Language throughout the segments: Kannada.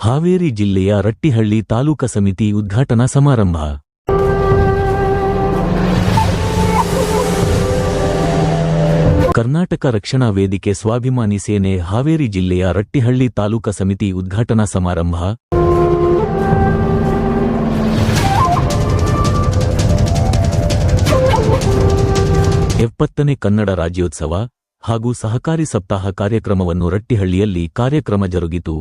ಹಾವೇರಿ ಜಿಲ್ಲೆಯ ರಟ್ಟಿಹಳ್ಳಿ ತಾಲೂಕಾ ಸಮಿತಿ ಉದ್ಘಾಟನಾ ಸಮಾರಂಭ. ಕರ್ನಾಟಕ ರಕ್ಷಣಾ ವೇದಿಕೆ ಸ್ವಾಭಿಮಾನಿ ಸೇನೆ ಹಾವೇರಿ ಜಿಲ್ಲೆಯ ರಟ್ಟಿಹಳ್ಳಿ ತಾಲೂಕಾ ಸಮಿತಿ ಉದ್ಘಾಟನಾ ಸಮಾರಂಭ. ಎಪ್ಪತ್ತನೇ ಕನ್ನಡ ರಾಜ್ಯೋತ್ಸವ ಹಾಗೂ ಸಹಕಾರಿ ಸಪ್ತಾಹ ಕಾರ್ಯಕ್ರಮವನ್ನು ರಟ್ಟಿಹಳ್ಳಿಯಲ್ಲಿ ಕಾರ್ಯಕ್ರಮ ಜರುಗಿತು.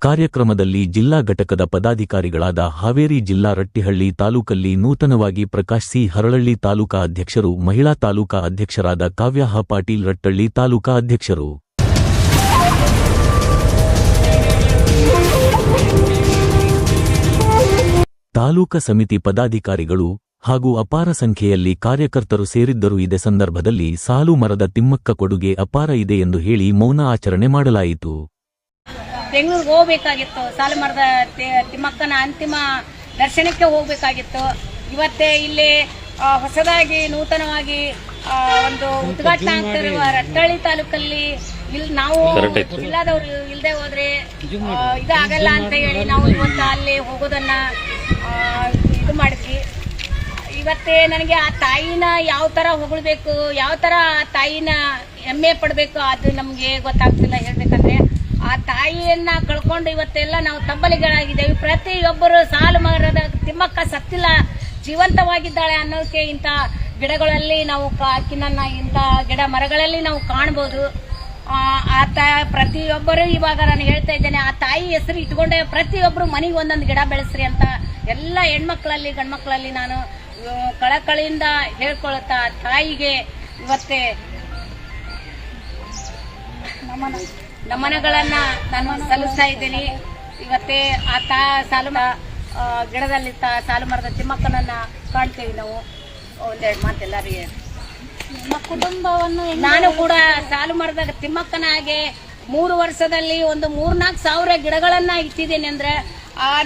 ಕಾರ್ಯಕ್ರಮದಲ್ಲಿ ಜಿಲ್ಲಾ ಘಟಕದ ಪದಾಧಿಕಾರಿಗಳಾದ ಹಾವೇರಿ ಜಿಲ್ಲಾ ರಟ್ಟಿಹಳ್ಳಿ ತಾಲೂಕಲ್ಲಿ ನೂತನವಾಗಿ ಪ್ರಕಾಶ್ ಸಿ ಹರಳಳ್ಳಿ ತಾಲೂಕಾ ಅಧ್ಯಕ್ಷರು, ಮಹಿಳಾ ತಾಲೂಕಾ ಅಧ್ಯಕ್ಷರಾದ ಕಾವ್ಯ ಹ ಪಾಟೀಲ್ ರಟ್ಟಳ್ಳಿ ತಾಲೂಕಾ ಅಧ್ಯಕ್ಷರು, ತಾಲೂಕಾ ಸಮಿತಿ ಪದಾಧಿಕಾರಿಗಳು ಹಾಗೂ ಅಪಾರ ಸಂಖ್ಯೆಯಲ್ಲಿ ಕಾರ್ಯಕರ್ತರು ಸೇರಿದ್ದರು. ಇದೇ ಸಂದರ್ಭದಲ್ಲಿ ಸಾಲು ಮರದ ತಿಮ್ಮಕ್ಕ ಕೊಡುಗೆ ಅಪಾರ ಇದೆ ಎಂದು ಹೇಳಿ ಮೌನ ಆಚರಣೆ ಮಾಡಲಾಯಿತು. ಬೆಂಗಳೂರಿಗೆ ಹೋಗಬೇಕಾಗಿತ್ತು, ಸಾಲು ಮರದ ತಿಮ್ಮಕ್ಕನ ಅಂತಿಮ ದರ್ಶನಕ್ಕೆ ಹೋಗಬೇಕಾಗಿತ್ತು. ಇವತ್ತೇ ಇಲ್ಲಿ ಹೊಸದಾಗಿ ನೂತನವಾಗಿ ಒಂದು ಉದ್ಘಾಟನೆ ಆಗ್ತಿರುವ ರಟ್ಟಳ್ಳಿ ತಾಲೂಕಲ್ಲಿ ಇಲ್ಲಿ ನಾವು ಜಿಲ್ಲಾದವರು ಇಲ್ಲದೆ ಹೋದ್ರೆ ಇದಾಗಲ್ಲ ಅಂತ ಹೇಳಿ ನಾವು ಇವತ್ತು ಅಲ್ಲಿ ಹೋಗೋದನ್ನ ಇದು ಮಾಡಿದ್ವಿ. ಇವತ್ತೇ ನನಗೆ ಆ ತಾಯಿನ ಯಾವ ತರ ಹೊಗಳ್ಬೇಕು, ಯಾವ ತರ ಆ ತಾಯಿನ ಹೆಮ್ಮೆ ಪಡಬೇಕು ಅದು ನಮ್ಗೆ ಗೊತ್ತಾಗ್ತಿಲ್ಲ. ಹೇಳ್ಬೇಕಂದ್ರೆ ಆ ತಾಯಿಯನ್ನ ಕಳ್ಕೊಂಡು ಇವತ್ತೆಲ್ಲ ನಾವು ತಬ್ಬಲಿಗಳಾಗಿದ್ದೇವೆ. ಪ್ರತಿಯೊಬ್ಬರು ಸಾಲು ಮರದ ತಿಮ್ಮಕ್ಕ ಸತ್ತಿಲ್ಲ, ಜೀವಂತವಾಗಿದ್ದಾಳೆ ಅನ್ನೋಕೆ ಇಂಥ ಗಿಡಗಳಲ್ಲಿ ನಾವು ಆಕಿನನ್ನ ಇಂಥ ಗಿಡ ಮರಗಳಲ್ಲಿ ನಾವು ಕಾಣಬಹುದು. ಪ್ರತಿಯೊಬ್ಬರು ಇವಾಗ ನಾನು ಹೇಳ್ತಾ ಇದ್ದೇನೆ, ಆ ತಾಯಿ ಹೆಸರು ಇಟ್ಕೊಂಡೆ ಪ್ರತಿಯೊಬ್ಬರು ಮನೆಗೆ ಒಂದೊಂದು ಗಿಡ ಬೆಳೆಸ್ರಿ ಅಂತ ಎಲ್ಲ ಹೆಣ್ಮಕ್ಳಲ್ಲಿ ಗಂಡ್ಮಕ್ಳಲ್ಲಿ ನಾನು ಕಳಕಳಿಯಿಂದ ಹೇಳ್ಕೊಳ್ತಾ ತಾಯಿಗೆ ಇವತ್ತೇ ನಮನಗಳನ್ನ ನಾನು ಸಲ್ಲಿಸ್ತಾ ಇದ್ದೀನಿ. ಇವತ್ತೇ ಆ ಸಾಲು ಗಿಡದಲ್ಲಿ ಸಾಲು ಮರದ ತಿಮ್ಮಕ್ಕನನ್ನ ಕಾಣ್ತೇವೆ ನಾವು. ಒಂದೆರಡು ಮಾತು ಎಲ್ಲರಿಗೆ, ಕುಟುಂಬವನ್ನು ನಾನು ಕೂಡ ಸಾಲು ಮರದ ತಿಮ್ಮಕ್ಕನ ಹಾಗೆ 3 ವರ್ಷದಲ್ಲಿ ಒಂದು 3-4 ಸಾವಿರ ಗಿಡಗಳನ್ನ ಇಟ್ಟಿದ್ದೀನಿ. ಅಂದ್ರೆ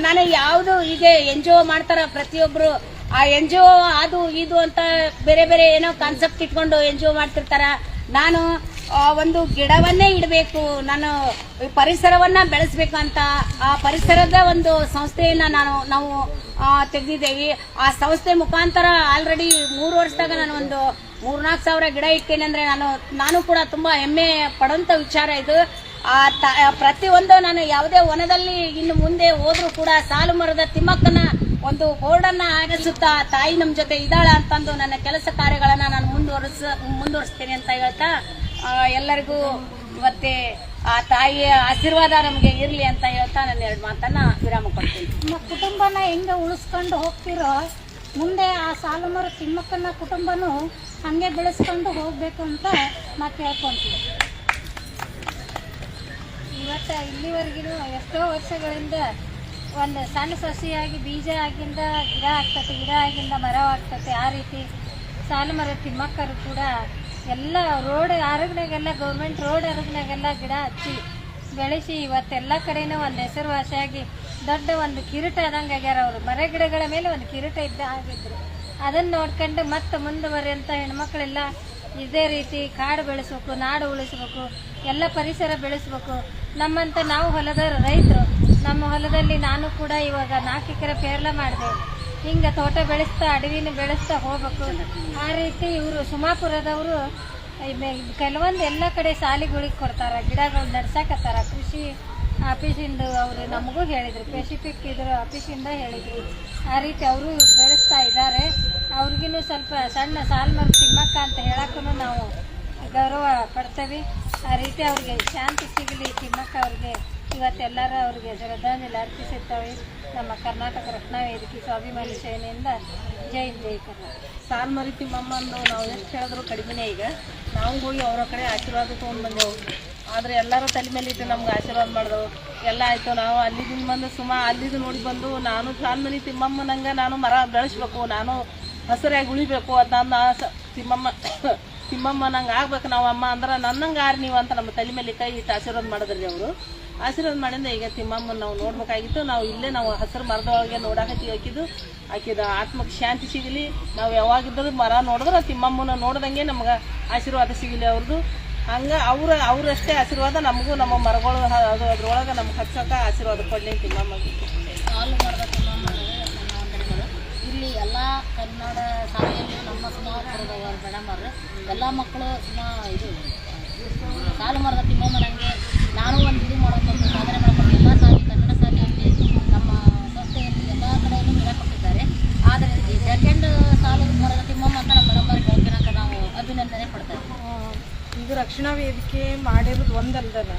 ನಾನು ಯಾವುದು ಈಗ NGO ಮಾಡ್ತಾರ ಪ್ರತಿಯೊಬ್ರು, ಆ NGO ಅದು ಇದು ಅಂತ ಬೇರೆ ಬೇರೆ ಏನೋ ಕಾನ್ಸೆಪ್ಟ್ ಇಟ್ಕೊಂಡು NGO ಮಾಡ್ತಿರ್ತಾರ. ನಾನು ಒಂದು ಗಿಡವನ್ನೇ ಇಡಬೇಕು, ನಾನು ಪರಿಸರವನ್ನ ಬೆಳೆಸಬೇಕು ಅಂತ ಆ ಪರಿಸರದ ಒಂದು ಸಂಸ್ಥೆಯನ್ನ ನಾವು ತೆಗೆದಿದ್ದೇವೆ. ಆ ಸಂಸ್ಥೆ ಮುಖಾಂತರ ಆಲ್ರೆಡಿ 3 ವರ್ಷದಾಗ ನಾನು ಒಂದು 3-4 ಸಾವಿರ ಗಿಡ ಇಟ್ಟೇನೆ. ಅಂದ್ರೆ ನಾನು ಕೂಡ ತುಂಬಾ ಹೆಮ್ಮೆ ಪಡುವಂತ ವಿಚಾರ ಇದು. ಪ್ರತಿಯೊಂದು ನಾನು ಯಾವುದೇ ವನದಲ್ಲಿ ಇನ್ನು ಮುಂದೆ ಹೋದ್ರೂ ಕೂಡ ಸಾಲು ಮರದ ತಿಮ್ಮಕ್ಕನ ಒಂದು ಬೋರ್ಡನ್ನ ಹಾರಿಸುತ್ತಾ ತಾಯಿ ನಮ್ಮ ಜೊತೆ ಇದ್ದಾಳ ಅಂತಂದು ನನ್ನ ಕೆಲಸ ಕಾರ್ಯಗಳನ್ನ ನಾನು ಮುಂದುವರಿಸ್ತೇನೆ ಅಂತ ಹೇಳ್ತಾ ಎಲ್ಲರಿಗೂ ಇವತ್ತೇ ಆ ತಾಯಿಯ ಆಶೀರ್ವಾದ ನಮಗೆ ಇರ್ಲಿ ಅಂತ ಹೇಳ್ತಾ ನನ್ನ 2 ಮಾತನ್ನ ವಿರಾಮ ಕೊಡ್ತೀನಿ. ನಮ್ಮ ಕುಟುಂಬನ ಹೆಂಗೆ ಉಳಿಸ್ಕೊಂಡು ಹೋಗ್ತಿರೋ ಮುಂದೆ ಆ ಸಾಲು ಮರ ತಿಮ್ಮಕ್ಕನ ಕುಟುಂಬನೂ ಹಂಗೆ ಬೆಳೆಸ್ಕೊಂಡು ಹೋಗ್ಬೇಕು ಅಂತ ನಾವು ಕೇಳ್ಕೊಂತೀವಿ. ಇವತ್ತು ಇಲ್ಲಿವರೆಗೂ ಎಷ್ಟೋ ವರ್ಷಗಳಿಂದ ಒಂದು ಸಣ್ಣ ಸಸಿಯಾಗಿ ಬೀಜ ಆಗಿಂದ ಗಿಡ ಆಗ್ತದೆ, ಗಿಡ ಆಗಿಂದ ಮರ ಆಗ್ತದೆ. ಆ ರೀತಿ ಸಾಲು ಮರ ತಿಮ್ಮಕ್ಕರು ಕೂಡ ಎಲ್ಲ ರೋಡ್ ಅರಗನಾಗೆಲ್ಲ ಗೌರ್ಮೆಂಟ್ ರೋಡ್ ಅರಗನಾಗೆಲ್ಲ ಗಿಡ ಹಚ್ಚಿ ಬೆಳೆಸಿ ಇವತ್ತೆಲ್ಲ ಕಡೆನೂ ಒಂದು ಹೆಸರುವಾಸಿಯಾಗಿ ದೊಡ್ಡ ಒಂದು ಕಿರೀಟ ಆದಂಗೆ ಆಗ್ಯಾರ. ಅವರು ಮರ ಗಿಡಗಳ ಮೇಲೆ ಒಂದು ಕಿರೀಟ ಇದ್ದ ಆಗಿದ್ರು. ಅದನ್ನು ನೋಡ್ಕೊಂಡು ಮತ್ತೆ ಮುಂದುವರಿಯಂಥ ಹೆಣ್ಮಕ್ಳೆಲ್ಲ ಇದೇ ರೀತಿ ಕಾಡು ಬೆಳೆಸ್ಬೇಕು, ನಾಡು ಉಳಿಸ್ಬೇಕು, ಎಲ್ಲ ಪರಿಸರ ಬೆಳೆಸ್ಬೇಕು. ನಮ್ಮಂತ ನಾವು ಹೊಲದ ರೈತರು, ನಮ್ಮ ಹೊಲದಲ್ಲಿ ನಾನು ಕೂಡ ಇವಾಗ 4 ಎಕರೆ ಪೇರ್ಲ ಮಾಡಿದೆ. ಹಿಂಗೆ ತೋಟ ಬೆಳೆಸ್ತಾ ಅಡವಿನ ಬೆಳೆಸ್ತಾ ಹೋಗ್ಬೇಕು. ಆ ರೀತಿ ಇವರು ಸುಮಾಪುರದವರು ಕೆಲವೊಂದು ಎಲ್ಲ ಕಡೆ ಸಾಲಿಗಳಿಗೆ ಕೊಡ್ತಾರ, ಗಿಡಗಳು ನಡ್ಸಾಕತ್ತಾರ. ಕೃಷಿ ಆಫೀಸಿಂದ ಅವರು ನಮಗೂ ಹೇಳಿದ್ರು, ಪೆಸಿಫಿಕ್ ಇದ್ರ ಆಫೀಸಿಂದ ಹೇಳಿದ್ರು. ಆ ರೀತಿ ಅವರು ಬೆಳೆಸ್ತಾ ಇದ್ದಾರೆ. ಅವ್ರಿಗೂ ಸ್ವಲ್ಪ ಸಣ್ಣ ಸಾಲು ಮರ ತಿಮ್ಮಕ್ಕ ಅಂತ ಹೇಳಕ್ಕೂ ನಾವು ಗೌರವ ಪಡ್ತೇವೆ. ಆ ರೀತಿ ಅವ್ರಿಗೆ ಶಾಂತಿ ಸಿಗಲಿ ತಿಮ್ಮಕ್ಕ ಅವ್ರಿಗೆ ಇವತ್ತೆಲ್ಲರೂ ಅವ್ರಿಗೆ ಶ್ರದ್ಧಾಂಜಲಿ ಅರ್ಪಿಸುತ್ತೇವೆ. ನಮ್ಮ ಕರ್ನಾಟಕ ರಕ್ಷಣಾ ವೇದಿಕೆ ಸ್ವಾಭಿಮಾನಿ ಸೇನೆಯಿಂದ ಜೈ ಜೈ ಕರ್ನಾಟಕ. ಸಾಲು ಮರಿ ತಿಮ್ಮಮ್ಮಂದು ನಾವು ಎಷ್ಟು ಹೇಳಿದ್ರು ಕಡಿಮೆನೇ. ಈಗ ನಾವು ಹೋಗಿ ಅವರ ಕಡೆ ಆಶೀರ್ವಾದ ತೊಗೊಂಡು ಬಂದೆವು. ಆದರೆ ಎಲ್ಲರೂ ತಲೆ ಮೇಲೆ ಇಟ್ಟು ನಮ್ಗೆ ಆಶೀರ್ವಾದ ಮಾಡಿದೆವು. ಎಲ್ಲ ಆಯಿತು. ನಾವು ಅಲ್ಲಿದಿಂದ ಬಂದು ಅಲ್ಲಿದ್ದು ನೋಡಿ ಬಂದು ನಾನು ಸಾಲು ಮರಿ ತಿಮ್ಮಮ್ಮನಂಗೆ ನಾನು ಮರ ಬೆಳೆಸ್ಬೇಕು, ನಾನು ಹಸಿರಾಗಿ ಉಳಿಬೇಕು ಅಂತ ತಿಮ್ಮಮ್ಮ ನಂಗೆ ಆಗ್ಬೇಕು ನಾವು ಅಮ್ಮ ಅಂದ್ರೆ ನನ್ನಂಗೆ ಆರು ನೀವು ಅಂತ ನಮ್ಮ ತಲೆ ಮೇಲೆ ಕೈ ಇಟ್ಟು ಆಶೀರ್ವಾದ ಮಾಡಿದ್ರಿ ಅವರು. ಆಶೀರ್ವಾದ ಮಾಡಿಂದ ಈಗ ತಿಮ್ಮಮ್ಮನ ನಾವು ನೋಡ್ಬೇಕಾಗಿತ್ತು. ನಾವು ಇಲ್ಲೇ ನಾವು ಹಸಿರು ಮರದೊಳಗೆ ನೋಡಾಕತ್ತೀವಿ. ಆಕಿದ ಆತ್ಮಕ್ಕೆ ಶಾಂತಿ ಸಿಗಲಿ. ನಾವು ಯಾವಾಗಿದ್ದರೂ ಮರ ನೋಡಿದ್ರೆ ತಿಮ್ಮಮ್ಮನ ನೋಡ್ದಂಗೆ ನಮ್ಗೆ ಆಶೀರ್ವಾದ ಸಿಗಲಿ ಅವ್ರದ್ದು. ಹಂಗೆ ಅವರಷ್ಟೇ ಆಶೀರ್ವಾದ ನಮಗೂ ನಮ್ಮ ಮರಗಳು ಅದು ಅದ್ರೊಳಗೆ ನಮ್ಗೆ ಹಚ್ಚೋಕೆ ಆಶೀರ್ವಾದ ಕೊಡಲಿ ತಿಮ್ಮಮ್ಮಗೆ. ಸಾಲು ಮರದ ತಿಮ್ಮಮ್ಮನಿಗೆ ನನ್ನ ವಂದನೆಗಳು. ಇಲ್ಲಿ ಎಲ್ಲ ಕನ್ನಡ ಶಾಲೆಯಲ್ಲಿ ನಮ್ಮ ಸುಮಾರು ಮೇಡಮರು ಎಲ್ಲ ಮಕ್ಕಳು ಸಾಲು ಮರದ ತಿಮ್ಮಮ್ಮನಿಗೆ ನಾನು ಒಂದು ಇದು ಮಾಡೋದು ಸಾಧನೆ ಮಾಡ್ಕೊಂಡು ಎಲ್ಲ ಕನ್ನಡ ಶಾಲೆಯಲ್ಲಿ ನಮ್ಮ ಸಂಸ್ಥೆಯಲ್ಲಿ ಎಲ್ಲ ಕಡೆಯಲ್ಲೂ ಗಿಡ ಕೊಟ್ಟಿದ್ದಾರೆ. ಆದರೆ ಈ ಸೆಕೆಂಡ್ ಸಾಲು ಮರದ ತಿಮ್ಮಮ್ಮ ಅಂತ ನಮ್ಮ ಮೇಡಮರಿಗೆ ಬೆಳಕಿನಾಕ ನಾವು ಅಭಿನಂದನೆ ಪಡ್ತೇವೆ. ಇದು ರಕ್ಷಣಾ ವೇದಿಕೆ ಮಾಡಿರೋದು ಒಂದಲ್ದನ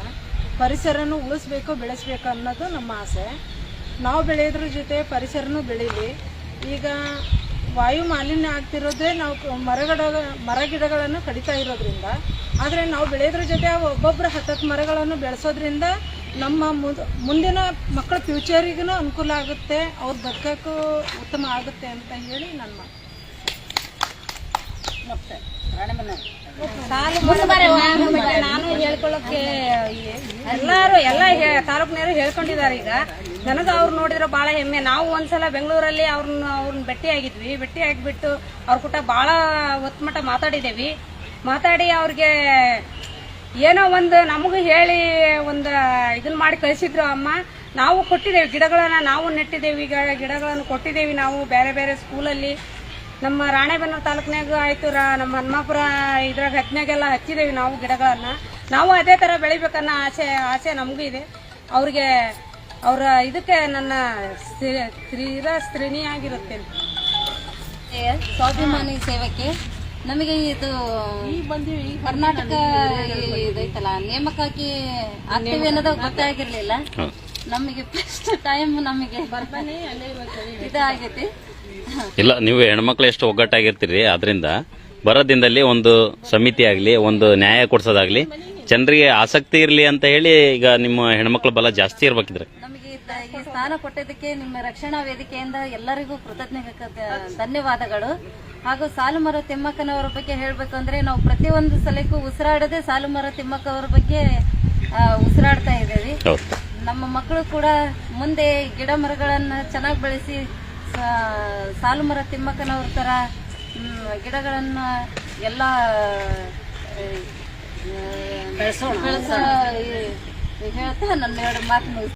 ಪರಿಸರನೂ ಉಳಿಸ್ಬೇಕು ಬೆಳೆಸಬೇಕು ಅನ್ನೋದು ನಮ್ಮ ಆಸೆ. ನಾವು ಬೆಳೆಯೋದ್ರ ಜೊತೆ ಪರಿಸರನೂ ಬೆಳೀಲಿ. ಈಗ ವಾಯು ಮಾಲಿನ್ಯ ಆಗ್ತಿರೋದೇ ನಾವು ಮರಗಿಡಗಳನ್ನು ಕಡಿತಾ ಇರೋದ್ರಿಂದ. ಆದರೆ ನಾವು ಬೆಳೆಯೋದ್ರ ಜೊತೆ ಒಬ್ಬೊಬ್ಬರು 10 ಮರಗಳನ್ನು ಬೆಳೆಸೋದ್ರಿಂದ ನಮ್ಮ ಮುಂದಿನ ಮಕ್ಕಳ ಫ್ಯೂಚರಿಗೂ ಅನುಕೂಲ ಆಗುತ್ತೆ, ಅವ್ರು ಬದುಕೋಕ್ಕೂ ಉತ್ತಮ ಆಗುತ್ತೆ ಅಂತ ಹೇಳಿ ನನ್ನ ಮಾತು. ಮತ್ತೆ ರಾಣೆಮನೆ ನಾನು ಹೇಳ್ಕೊಳ್ಳೋಕೆ ಎಲ್ಲ ತಾಲೂಕಿನವರು ಹೇಳ್ಕೊಂಡಿದ್ದಾರೆ. ಈಗ ನನಗೆ ಅವ್ರು ನೋಡಿದ್ರೆ ಭಾಳ ಹೆಮ್ಮೆ. ನಾವು ಒಂದ್ಸಲ ಬೆಂಗಳೂರಲ್ಲಿ ಅವ್ರನ್ನ ಭೇಟಿ ಆಗಿಬಿಟ್ಟು ಅವ್ರ ಕೂಟ ಭಾಳ ಹೊತ್ತು ಮಟ್ಟ ಮಾತಾಡಿ ಅವ್ರಿಗೆ ಏನೋ ಒಂದು ನಮಗೂ ಹೇಳಿ ಒಂದು ಇದನ್ನ ಮಾಡಿ ಕಳಿಸಿದ್ರು ಅಮ್ಮ. ನಾವು ಕೊಟ್ಟಿದ್ದೇವೆ ಗಿಡಗಳನ್ನ, ನಾವು ನೆಟ್ಟಿದ್ದೇವೆ. ಈಗ ಗಿಡಗಳನ್ನು ಕೊಟ್ಟಿದ್ದೇವೆ ನಾವು ಬೇರೆ ಬೇರೆ ಸ್ಕೂಲಲ್ಲಿ. ನಮ್ಮ ರಾಣೆಬೆನ್ನೂರು ತಾಲೂಕಿನಾಗ ಆಯ್ತು, ನಮ್ಮ ಹನುಮಾಪುರ ಇದ್ರಾಗ ಹತ್ನಾಗೆಲ್ಲ ಹಚ್ಚಿದ್ದೇವೆ ನಾವು ಗಿಡಗಳನ್ನ. ನಾವು ಅದೇ ಥರ ಬೆಳಿಬೇಕನ್ನೋ ಆಸೆ ನಮಗೂ ಇದೆ. ಅವ್ರಿಗೆ ಅವರ ಇದಕ್ಕೆ ನನ್ನ ಸ್ತ್ರೀನಿಯಾಗಿರುತ್ತೆ. ಸ್ವಾಭಿಮಾನಿ ಸೇವಕ್ಕೆ ನಮಗೆ ಇದು ಕರ್ನಾಟಕ ಇದೈತಲ್ಲ ನೇಮಕಾಗಿ ಆಗ್ತೀವಿ ಅನ್ನೋದು ಗೊತ್ತಾಗಿರ್ಲಿಲ್ಲ ನಮಗೆ. ಫಸ್ಟ್ ಟೈಮ್ ನಮಗೆ ಇದಾಗೈತಿ. ಇಲ್ಲ, ನೀವು ಹೆಣ್ಮಕ್ಳು ಎಷ್ಟು ಒಗ್ಗಟ್ಟಾಗಿರ್ತೀರಿ. ಆದ್ರಿಂದ ಬರೋದಿಂದಲ್ಲಿ ಒಂದು ಸಮಿತಿ ಆಗಲಿ, ಒಂದು ನ್ಯಾಯ ಕೊಡ್ಸೋದಾಗ್ಲಿ, ಜನರಿಗೆ ಆಸಕ್ತಿ ಇರಲಿ ಅಂತ ಹೇಳಿ ಈಗ ನಿಮ್ಮ ಹೆಣ್ಮಕ್ಳ ಬಲ ಜಾಸ್ತಿ ಇರ್ಬೇಕಿದ್ರೆ. ನಮಗೆ ಈ ಸ್ಥಾನ ಕೊಟ್ಟಿದ್ದಕ್ಕೆ ನಿಮ್ಮ ರಕ್ಷಣಾ ವೇದಿಕೆಯಿಂದ ಎಲ್ಲರಿಗೂ ಧನ್ಯವಾದಗಳು. ಹಾಗೂ ಸಾಲುಮರ ತಿಮ್ಮಕ್ಕನವರ ಬಗ್ಗೆ ಹೇಳಬೇಕು ಅಂದ್ರೆ ನಾವು ಪ್ರತಿಯೊಂದು ಸಲಕ್ಕೂ ಉಸಿರಾಡದೆ ಸಾಲುಮರ ತಿಮ್ಮಕ್ಕವರ ಬಗ್ಗೆ ಉಸಿರಾಡ್ತಾ ಇದ್ದೇವೆ. ನಮ್ಮ ಮಕ್ಕಳು ಕೂಡ ಮುಂದೆ ಗಿಡ ಮರಗಳನ್ನ ಚೆನ್ನಾಗಿ ಬೆಳೆಸಿ ಸಾಲುಮರ ತಿಮ್ಮಕ್ಕನವ್ರ ತರ ಗಿಡಗಳನ್ನ ಎಲ್ಲ ಬೆಳೆಸೋಣ ಹೇಳ್ತಾ ನನ್ನ 2 ಮಾತು ಮುಗಿಸ್ತೀನಿ.